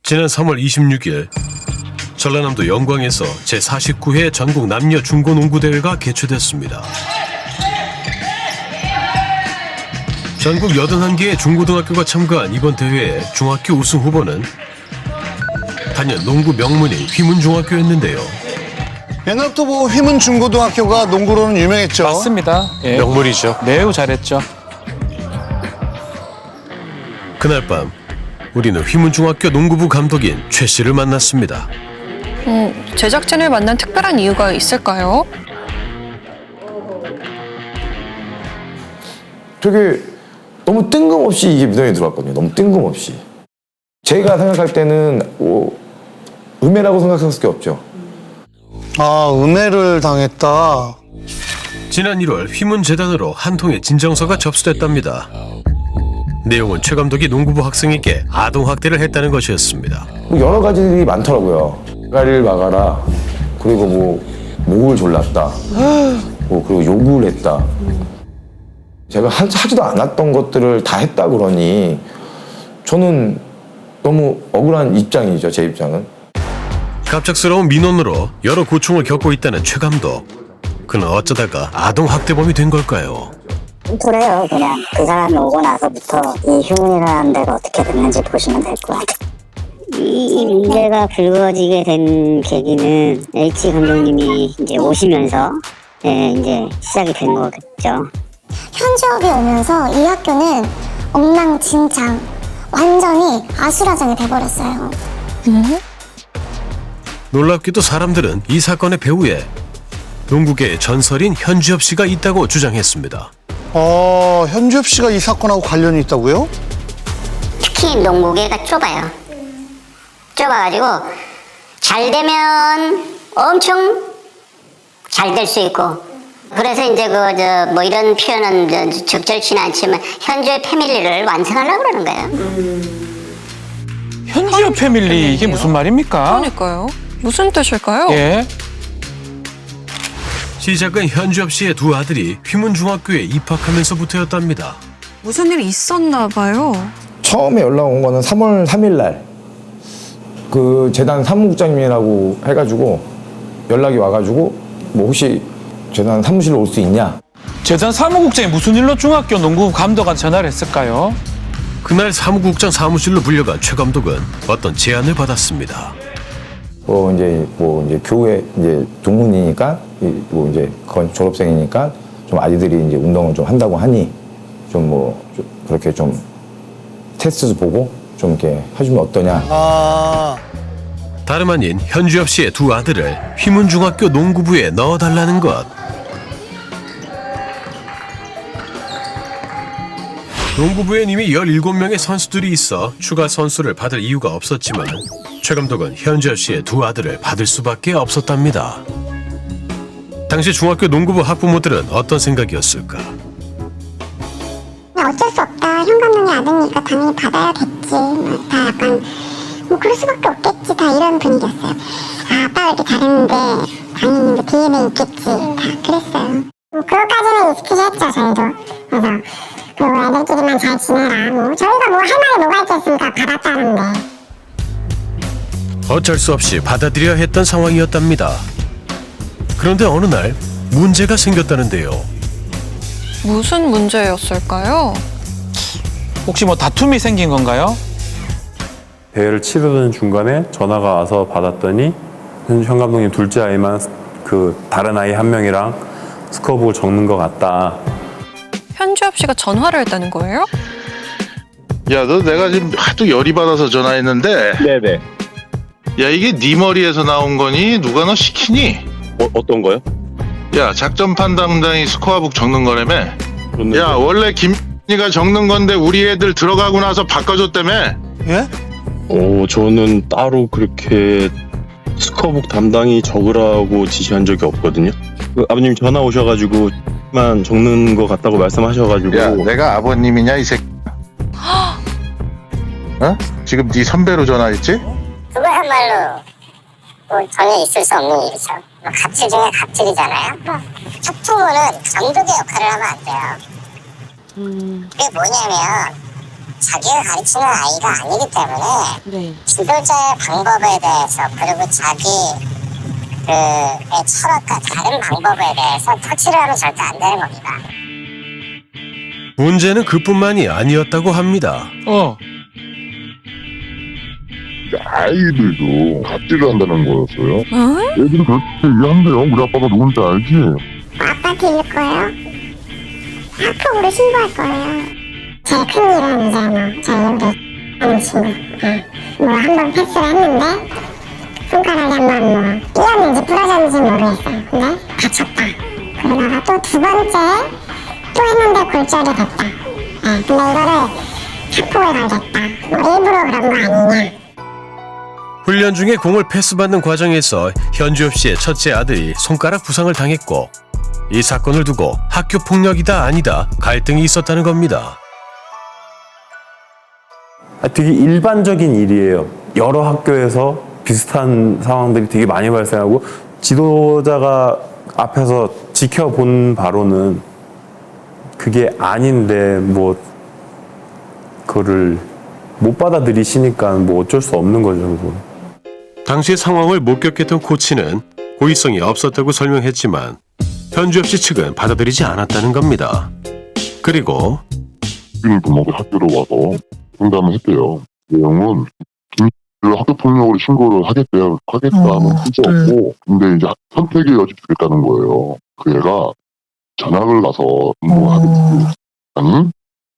지난 3월 26일 전라남도 영광에서 제49회 전국 남녀 중고농구대회가 개최됐습니다. 전국 81개의 중고등학교가 참가한 이번 대회의 중학교 우승 후보는 단연 농구 명문인 휘문중학교였는데요. 옛날부터 뭐 휘문중고등학교가 농구로는 유명했죠. 맞습니다. 예. 명물이죠. 매우 잘했죠. 그날 밤 우리는 휘문중학교 농구부 감독인 최 씨를 만났습니다. 제작진을 만난 특별한 이유가 있을까요? 되게 너무 뜬금없이 이게 미동에 들어왔거든요. 너무 뜬금없이. 제가 생각할 때는 음해라고 생각할 수밖에 없죠. 아, 음해를 당했다. 지난 1월 휘문재단으로 한 통의 진정서가 접수됐답니다. 내용은 최 감독이 농구부 학생에게 아동학대를 했다는 것이었습니다. 여러 가지들이 많더라고요. 가리를 막아라. 그리고 목을 졸랐다. 그리고 욕을 했다. 제가 하지도 않았던 것들을 다 했다 그러니 저는 너무 억울한 입장이죠, 제 입장은. 갑작스러운 민원으로 여러 고충을 겪고 있다는 최 감독. 그는 어쩌다가 아동학대범이 된 걸까요? 그래요. 그냥 그 사람이 오고 나서부터 이 휴문이라는 데가 어떻게 됐는지 보시면 될 것 같아요. 이 문제가 불거지게 된 계기는 H 감독님이 이제 오시면서 이제 시작이 된 거겠죠. 현지업이 오면서 이 학교는 엉망진창, 완전히 아수라장이 돼버렸어요. 놀랍게도 사람들은 이 사건의 배후에 농구계의 전설인 현주엽 씨가 있다고 주장했습니다. 현주엽 씨가 이 사건하고 관련이 있다고요? 특히 농구계가 좁아요. 좁아가지고 잘 되면 엄청 잘 될 수 있고, 그래서 이제 뭐 이런 표현은 적절치는 않지만 현주의 패밀리를 완성하려고 그러는 거예요. 현지업 패밀리 이게 무슨 말입니까? 그러니까요. 무슨 뜻일까요? 예. 시작은 현주엽 씨의 두 아들이 휘문중학교에 입학하면서부터였답니다. 무슨 일이 있었나 봐요. 처음에 연락 온 거는 3월 3일 날 그 재단 사무국장님이라고 해가지고 연락이 와가지고 뭐 혹시 재단 사무실로 올 수 있냐? 재단 사무국장이 무슨 일로 중학교 농구 감독한테 전화를 했을까요? 그날 사무국장 사무실로 불려간 최 감독은 어떤 제안을 받았습니다. 이제 교회 이제 동문이니까 이제 그건 졸업생이니까 좀 아이들이 이제 운동을 좀 한다고 하니 좀 그렇게 좀 테스트도 보고 좀 이렇게 해주면 어떠냐. 다름 아닌 현주엽 씨의 두 아들을 휘문중학교 농구부에 넣어달라는 것. 농구부엔 이미 17명의 선수들이 있어 추가 선수를 받을 이유가 없었지만 최 감독은 현주엽 씨의 두 아들을 받을 수밖에 없었답니다. 당시 중학교 농구부 학부모들은 어떤 생각이었을까? 어쩔 수 없다. 현 감독의 아드니까 당연히 받아야겠지. 다 약간 그럴 수밖에 없겠지. 다 이런 분위기였어요. 아빠가 이렇게 잘했는데 당연히 DNA 있겠지. 다 그랬어요. 그것까지는 익숙해졌죠, 저희도. 그래서 그리고 애들끼리만 잘 지내라. 저희가 할 말이 뭐가 있겠습니까? 받았다는데. 어쩔 수 없이 받아들여야 했던 상황이었답니다. 그런데 어느 날 문제가 생겼다는데요. 무슨 문제였을까요? 혹시 다툼이 생긴 건가요? 대회를 치르는 중간에 전화가 와서 받았더니 현 감독님 둘째 아이만 그 다른 아이 한 명이랑 스코어북을 적는 것 같다. 현주엽 씨가 전화를 했다는 거예요? 야, 너 내가 지금 하도 열이 받아서 전화했는데. 네네. 야, 이게 네 머리에서 나온 거니? 누가 너 시키니? 어떤 거요? 야, 작전판 담당이 스코어북 적는 거라며? 그런데 야, 원래 김이가 적는 건데 우리 애들 들어가고 나서 바꿔줬다며? 예? 저는 따로 그렇게 스코어북 담당이 적으라고 지시한 적이 없거든요. 아버님 전화 오셔가지고 만 적는 것 같다고 말씀하셔가지고. 야, 내가 아버님이냐 이 새끼? 어? 지금 네 선배로 전화했지? 그거야말로 전혀 있을 수 없는 일이죠. 갑질 중에 갑질이잖아요. 학부모는 감독의 역할을 하면 안 돼요. 그게 뭐냐면 자기가 가르치는 아이가 아니기 때문에 지도자의 방법에 대해서 그리고 자기 의 철학과 다른 방법에 대해서 터치를 하면 절대 안 되는 겁니다. 문제는 그뿐만이 아니었다고 합니다. 아이들도 갑질을 한다는 거였어요. 애들이 그렇게 얘기한대요. 우리 아빠가 누군지 알지? 아빠한테 이럴 거예요? 학폭으로 신고할 거예요. 제일 큰 일은 이제 하는 친구. 한 번 패스를 했는데 손가락이 한번 끼었는지 부러졌는지 모르겠어요. 근데 다쳤다. 그러다가 또 두 번째 또 했는데 골절이 됐다. 근데 이거를 학폭을 걸겠다. 일부러 그런 거 아니냐. 훈련 중에 공을 패스받는 과정에서 현주엽 씨의 첫째 아들이 손가락 부상을 당했고 이 사건을 두고 학교 폭력이다 아니다 갈등이 있었다는 겁니다. 되게 일반적인 일이에요. 여러 학교에서 비슷한 상황들이 되게 많이 발생하고 지도자가 앞에서 지켜본 바로는 그게 아닌데 뭐 그거를 못 받아들이시니까 뭐 어쩔 수 없는 거죠. 그거. 당시 상황을 목격했던 코치는 고의성이 없었다고 설명했지만 현주엽 씨 측은 받아들이지 않았다는 겁니다. 그리고 우리는 부모가 학교로 와서 상담을 했대요. 내용은 학교 폭력으로 신고를 하겠다는 뜻이 없고, 근데 이제 선택의 여지 주겠다는 거예요. 그 애가 전학을 가서 하겠지. 아니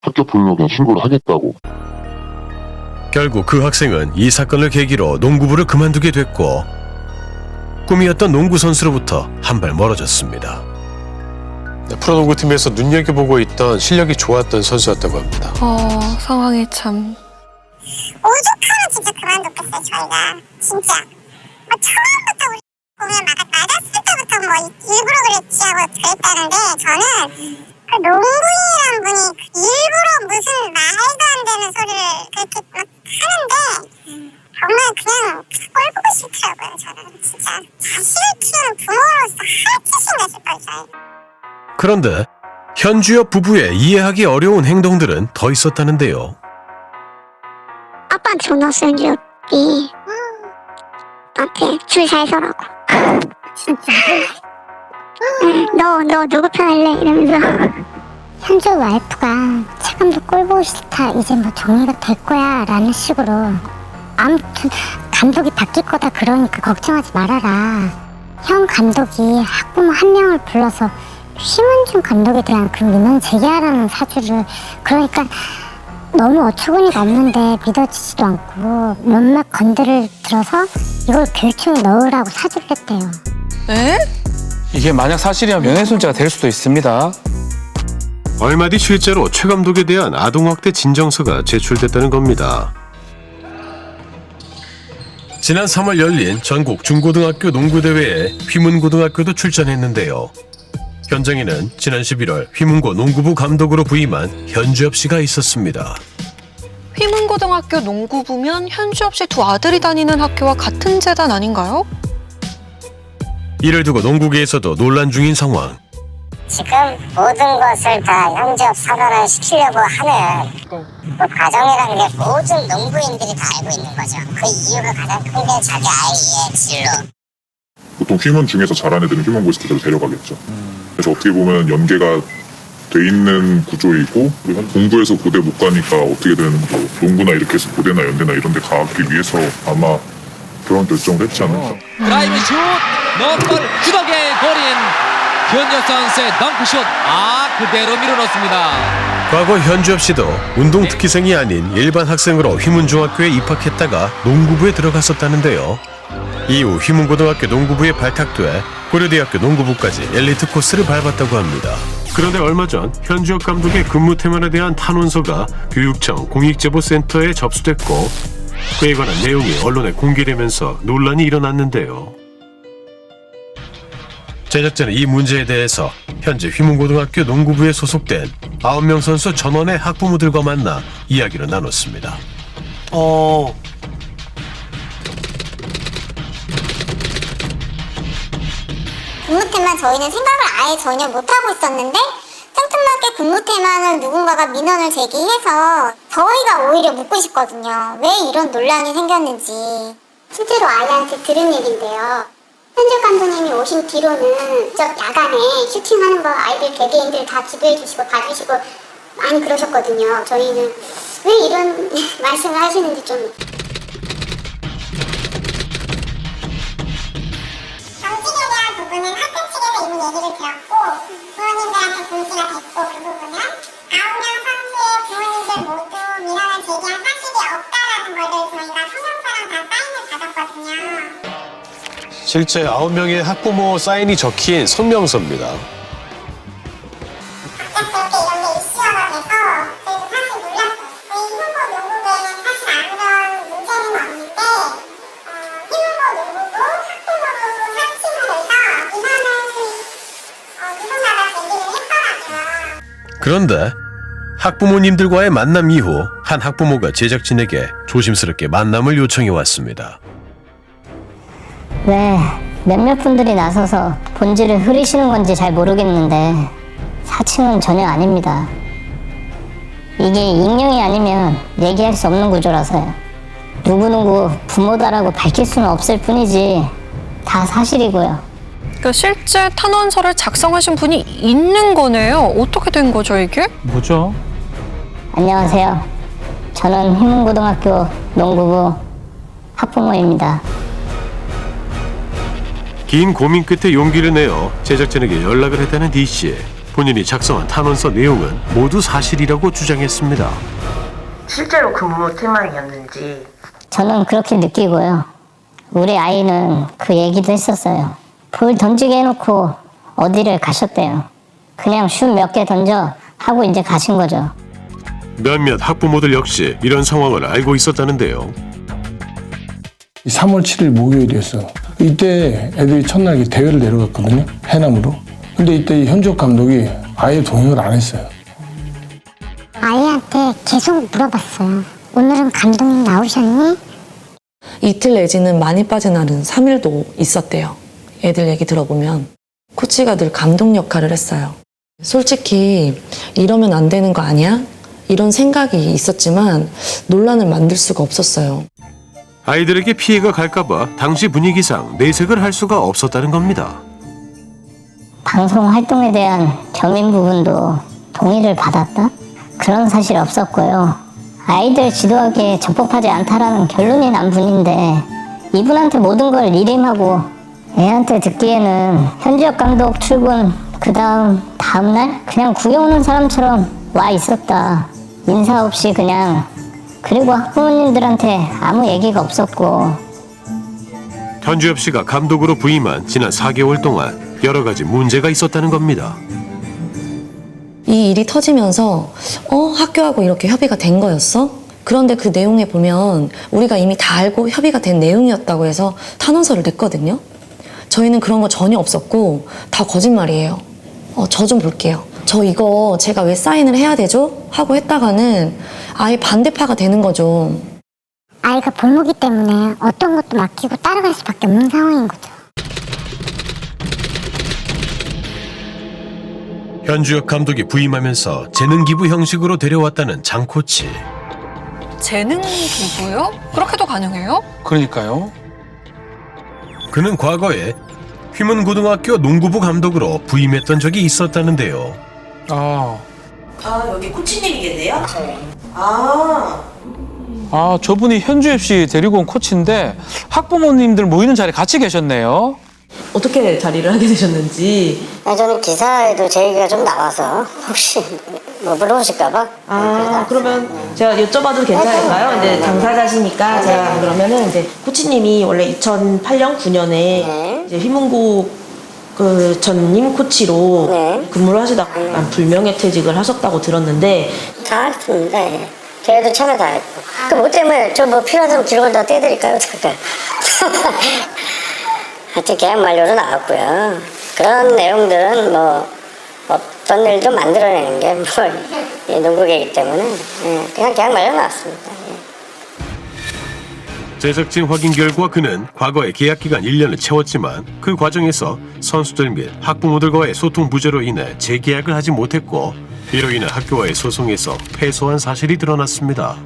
학교 폭력에 신고를 하겠다고. 결국 그 학생은 이 사건을 계기로 농구부를 그만두게 됐고 꿈이었던 농구 선수로부터 한 발 멀어졌습니다. 프로농구팀에서 눈여겨보고 있던 실력이 좋았던 선수였다고 합니다. 상황이 참. 오죽하면 진짜 그만뒀겠어요, 저희가. 진짜. 처음부터 우리 보면 맞았을 때부터 일부러 그랬지 하고 그랬다는데 저는 그 농구인이란 분이 일부러 무슨 말도 안 되는 소리를 그렇게 막 하는데 정말 그냥 꼴 보고 싶더라고요, 저는. 진짜. 자식을 키우는 부모로서 할 짓인가 싶어요, 저희. 그런데 현주엽 부부의 이해하기 어려운 행동들은 더 있었다는데요. 아빠한테 전화 왔어요, 현주엽이. 나한테 줄 잘 서라고. 진짜. 너 누구 편 할래? 이러면서. 현주 와이프가 차감도 꼴 보기 싫다. 이제 뭐 정리가 될 거야. 라는 식으로. 아무튼 감독이 바뀔 거다 그러니까 걱정하지 말아라. 형 감독이 학부모 한 명을 불러서 심은준 감독에 대한 그 민원 제기하라는 사주를. 그러니까 너무 어처구니가 없는데 믿어지지도 않고 몇몇 건들을 들어서 이걸 교육청에 넣으라고 사주를 했대요. 에? 이게 만약 사실이면 명예훼손죄가 될 수도 있습니다. 얼마 뒤 실제로 최 감독에 대한 아동학대 진정서가 제출됐다는 겁니다. 지난 3월 열린 전국 중고등학교 농구대회에 휘문고등학교도 출전했는데요. 현장에는 지난 11월 휘문고 농구부 감독으로 부임한 현주엽 씨가 있었습니다. 휘문고등학교 농구부면 현주엽 씨 두 아들이 다니는 학교와 같은 재단 아닌가요? 이를 두고 농구계에서도 논란 중인 상황. 지금 모든 것을 다 현주엽 사단을 시키려고 하는 그 과정이라는 게 모든 농구인들이 다 알고 있는 거죠. 그 이유가 가장 큰 게 자기 아이의 진로. 보통 휘문 중에서 잘하는 애들은 휘문고에서 그대로 데려가겠죠. 그래서 어떻게 보면 연계가 돼 있는 구조이고 공부해서 고대 못 가니까 어떻게든 뭐 농구나 이렇게 해서 고대나 연대나 이런 데 가기 위해서 아마 그런 결정을 했지 않을까. 드라이브 슛! 넘볼 구덕에 버린 현주엽 선수의 덩크슛. 그대로 밀어넣습니다. 과거 현주엽 씨도 운동 특기생이 아닌 일반 학생으로 휘문중학교에 입학했다가 농구부에 들어갔었다는데요. 이후 휘문고등학교 농구부에 발탁돼 고려대학교 농구부까지 엘리트 코스를 밟았다고 합니다. 그런데 얼마 전 현주엽 감독의 근무 태만에 대한 탄원서가 교육청 공익제보센터에 접수됐고 그에 관한 내용이 언론에 공개되면서 논란이 일어났는데요. 제작자는 이 문제에 대해서 현재 휘문고등학교 농구부에 소속된 9명 선수 전원의 학부모들과 만나 이야기를 나눴습니다. 근무 때만 저희는 생각을 아예 전혀 못하고 있었는데 생뚱맞은 초등학교 근무 때만은 누군가가 민원을 제기해서 저희가 오히려 묻고 싶거든요. 왜 이런 논란이 생겼는지. 실제로 아이한테 들은 얘기인데요. 현주 감독님이 오신 뒤로는 저 야간에 슈팅하는 거 아이들 개개인들 다 지도해 주시고 봐주시고 많이 그러셨거든요. 저희는 왜 이런 말씀을 하시는지 좀. 경직에 대한 부분은 학교 측에서 이미 얘기를 들었고 부모님들한테 공지가 됐고 그 부분은 9명 선수의 부모님들 모두 민원을 제기한 사실이 없다라는 거를 저희가 성명서랑 다 사인을 받았거든요. 실제 9명의 학부모 사인이 적힌 성명서입니다. 갑작스럽게 이런 게 이슈화가 돼서 저희도 사실 놀랐어요. 저희 희문고 농구부에는 사실 아무런 문제는 없는데 희문고 농구부 학부모로 사칭을 해서 민원을 누군가가 제기를 했더라고요. 그런데 학부모님들과의 만남 이후 한 학부모가 제작진에게 조심스럽게 만남을 요청해 왔습니다. 왜 몇몇 분들이 나서서 본질을 흐리시는 건지 잘 모르겠는데 사칭은 전혀 아닙니다. 이게 익명이 아니면 얘기할 수 없는 구조라서요. 누구누구 부모다라고 밝힐 수는 없을 뿐이지 다 사실이고요. 그러니까 실제 탄원서를 작성하신 분이 있는 거네요. 어떻게 된 거죠, 이게? 뭐죠? 안녕하세요. 저는 희문고등학교 농구부 학부모입니다. 긴 고민 끝에 용기를 내어 제작진에게 연락을 했다는 D씨. 본인이 작성한 탄원서 내용은 모두 사실이라고 주장했습니다. 실제로 근무 팀원이었는지. 저는 그렇게 느끼고요. 우리 아이는 그 얘기도 했었어요. 볼 던지게 해놓고 어디를 가셨대요. 그냥 슛 몇 개 던져 하고 이제 가신 거죠. 몇몇 학부모들 역시 이런 상황을 알고 있었다는데요. 3월 7일 목요일이었어. 이때 애들이 첫날 대회를 내려갔거든요. 해남으로. 근데 이때 현주엽 감독이 아예 동행을 안 했어요. 아이한테 계속 물어봤어요. 오늘은 감독님 나오셨니? 이틀 내지는 많이 빠진 날은 3일도 있었대요. 애들 얘기 들어보면 코치가 늘 감독 역할을 했어요. 솔직히 이러면 안 되는 거 아니야? 이런 생각이 있었지만 논란을 만들 수가 없었어요. 아이들에게 피해가 갈까봐 당시 분위기상 내색을 할 수가 없었다는 겁니다. 방송 활동에 대한 겸임 부분도 동의를 받았다? 그런 사실 없었고요. 아이들 지도하기에 적법하지 않다라는 결론이 난 분인데 이분한테 모든 걸 일임하고 애한테 듣기에는 현주엽 감독 출근 그 다음날 그냥 구경 오는 사람처럼 와 있었다. 인사 없이 그냥. 그리고 학부모님들한테 아무 얘기가 없었고. 현주엽 씨가 감독으로 부임한 지난 4개월 동안 여러 가지 문제가 있었다는 겁니다. 이 일이 터지면서 학교하고 이렇게 협의가 된 거였어? 그런데 그 내용에 보면 우리가 이미 다 알고 협의가 된 내용이었다고 해서 탄원서를 냈거든요. 저희는 그런 거 전혀 없었고 다 거짓말이에요. 저 좀 볼게요. 저 이거 제가 왜 사인을 해야 되죠? 하고 했다가는 아예 반대파가 되는 거죠. 아이가 볼모기 때문에 어떤 것도 맡기고 따라갈 수밖에 없는 상황인 거죠. 현주엽 감독이 부임하면서 재능 기부 형식으로 데려왔다는 장 코치. 재능 기부요? 그렇게도 가능해요? 그러니까요. 그는 과거에 휘문고등학교 농구부 감독으로 부임했던 적이 있었다는데요. 여기 코치님이 계세요? 저분이 현주엽 씨 데리고 온 코치인데 학부모님들 모이는 자리에 같이 계셨네요. 어떻게 자리를 하게 되셨는지. 저는 기사에도 제 얘기가 좀 나와서 혹시 뭐 물어보실까봐. 그러면 제가 여쭤봐도 괜찮을까요? 이제 당사자시니까 제가 그러면은 이제 코치님이 원래 2008년 9년에 이제 휘문고 그 전임 코치로 근무를 하시다가 약간 불명예퇴직을 하셨다고 들었는데. 다 했습니다. 예. 걔도 참여 다 했고. 그 뭐 때문에 저 뭐 필요하다면 기록을 다 떼드릴까요? 어떡할까요? 하여튼 계약 만료로 나왔고요. 그런 내용들은 뭐 어떤 일도 만들어내는 게 뭐 농구계이기 때문에 그냥 계약 만료 나왔습니다. 제작진 확인 결과 그는 과거에 계약 기간 1년을 채웠지만 그 과정에서 선수들 및 학부모들과의 소통 부재로 인해 재계약을 하지 못했고 이로 인해 학교와의 소송에서 패소한 사실이 드러났습니다.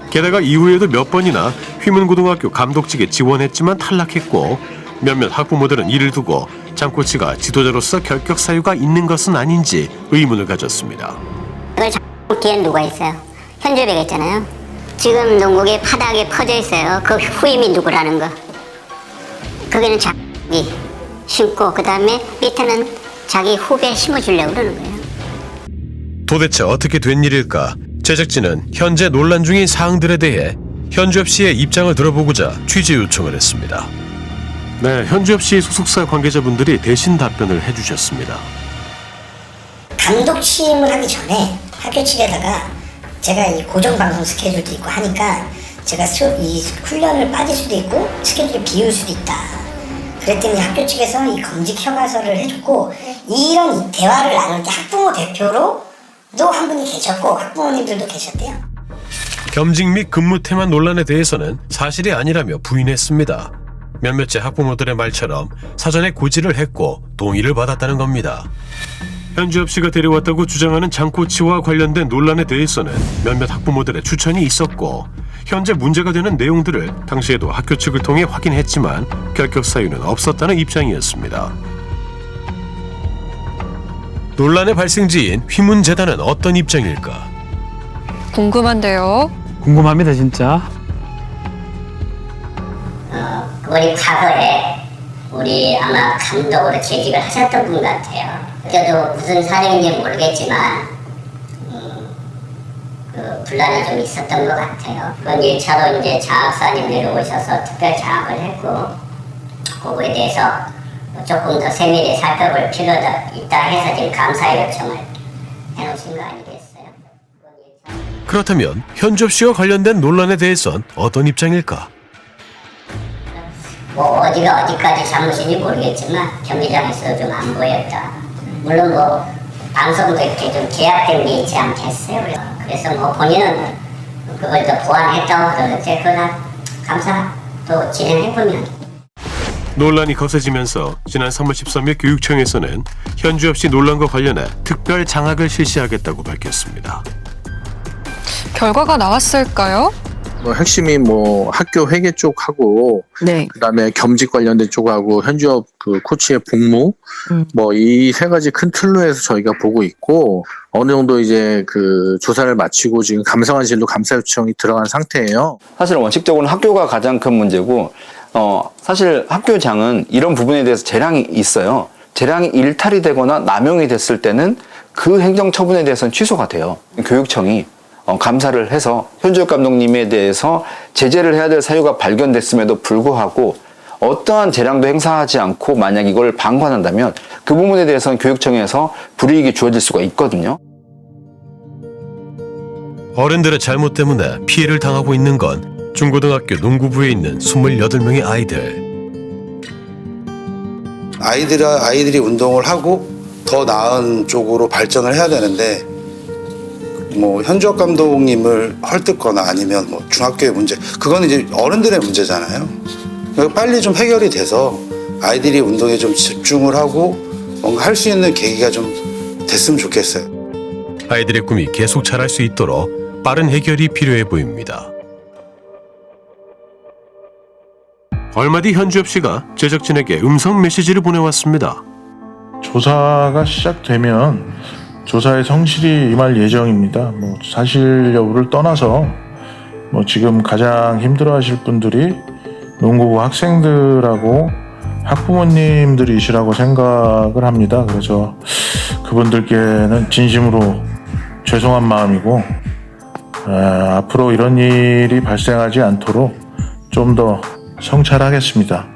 게다가 이후에도 몇 번이나 휘문고등학교 감독직에 지원했지만 탈락했고 몇몇 학부모들은 이를 두고 장코치가 지도자로서 결격 사유가 있는 것은 아닌지 의문을 가졌습니다. 그걸 뒤엔 누가 있어요? 현주배가 있잖아요. 지금 농구계 바닥에 퍼져 있어요. 그 후임이 누구라는 거. 거기는 자기 심고 그 다음에 밑에는 자기 후배 심어주려고 그러는 거예요. 도대체 어떻게 된 일일까? 제작진은 현재 논란 중인 사항들에 대해 현주엽 씨의 입장을 들어보고자 취재 요청을 했습니다. 네, 현주엽 씨 소속사 관계자분들이 대신 답변을 해주셨습니다. 감독 취임을 하기 전에 학교 측에다가 제가 이 고정 방송 스케줄도 있고 하니까 제가 이 훈련을 빠질 수도 있고 스케줄을 비울 수도 있다. 그랬더니 학교 측에서 이 검직 허가서를 해줬고 이런 대화를 나눌 때 학부모 대표로도 한 분이 계셨고 학부모님들도 계셨대요. 겸직 및 근무 태만 논란에 대해서는 사실이 아니라며 부인했습니다. 몇몇째 학부모들의 말처럼 사전에 고지를 했고 동의를 받았다는 겁니다. 현주엽 씨가 데려왔다고 주장하는 장코치와 관련된 논란에 대해서는 몇몇 학부모들의 추천이 있었고 현재 문제가 되는 내용들을 당시에도 학교 측을 통해 확인했지만 결격 사유는 없었다는 입장이었습니다. 논란의 발생지인 휘문재단은 어떤 입장일까? 궁금한데요. 궁금합니다, 진짜. 우리 과거에 우리 아마 감독으로 재직을 하셨던 분 같아요. 그때도 무슨 사정인지 모르겠지만 그 분란이 좀 있었던 것 같아요. 그건 1차로 이제 장학사님 내려오셔서 특별 장학을 했고 그거에 대해서 조금 더 세밀히 살펴볼 필요가 있다 해서 지금 감사 요청을 해놓으신 거 아니겠어요? 그렇다면 현주엽 씨와 관련된 논란에 대해선 어떤 입장일까? 뭐 어디가 어디까지 잘못인지 모르겠지만 경기장에서 좀 안 보였다. 물론 뭐 방송도 이렇게 좀 제약된 게 있지 않겠어요. 그래서 뭐 본인은 그걸 또 보완했다고 그러는데 그러나 감사 또 진행해보면. 논란이 거세지면서 지난 3월 13일 교육청에서는 현주엽 씨 논란과 관련해 특별 장학을 실시하겠다고 밝혔습니다. 결과가 나왔을까요? 뭐 핵심이 뭐 학교 회계 쪽하고 네. 그다음에 겸직 관련된 쪽하고 현주엽 그 코치의 복무 뭐 이 세 가지 큰 틀로 해서 저희가 보고 있고 어느 정도 이제 그 조사를 마치고 지금 감사관실로 감사 요청이 들어간 상태예요. 사실 원칙적으로는 학교가 가장 큰 문제고 사실 학교장은 이런 부분에 대해서 재량이 있어요. 재량이 일탈이 되거나 남용이 됐을 때는 그 행정처분에 대해서는 취소가 돼요. 교육청이 감사를 해서 현주엽 감독님에 대해서 제재를 해야 될 사유가 발견됐음에도 불구하고 어떠한 재량도 행사하지 않고 만약 이걸 방관한다면 그 부분에 대해서는 교육청에서 불이익이 주어질 수가 있거든요. 어른들의 잘못 때문에 피해를 당하고 있는 건 중고등학교 농구부에 있는 28명의 아이들. 아이들이 운동을 하고 더 나은 쪽으로 발전을 해야 되는데 뭐 현주엽 감독님을 헐뜯거나 아니면 뭐 중학교의 문제 그거는 이제 어른들의 문제잖아요. 그러니까 빨리 좀 해결이 돼서 아이들이 운동에 좀 집중을 하고 뭔가 할 수 있는 계기가 좀 됐으면 좋겠어요. 아이들의 꿈이 계속 자랄 수 있도록 빠른 해결이 필요해 보입니다. 얼마 뒤 현주엽 씨가 제작진에게 음성 메시지를 보내왔습니다. 조사가 시작되면 조사의 성실히 임할 예정입니다. 뭐 사실 여부를 떠나서 뭐 지금 가장 힘들어하실 분들이 농구부 학생들하고 학부모님들이시라고 생각을 합니다. 그래서 그분들께는 진심으로 죄송한 마음이고 앞으로 이런 일이 발생하지 않도록 좀 더 성찰하겠습니다.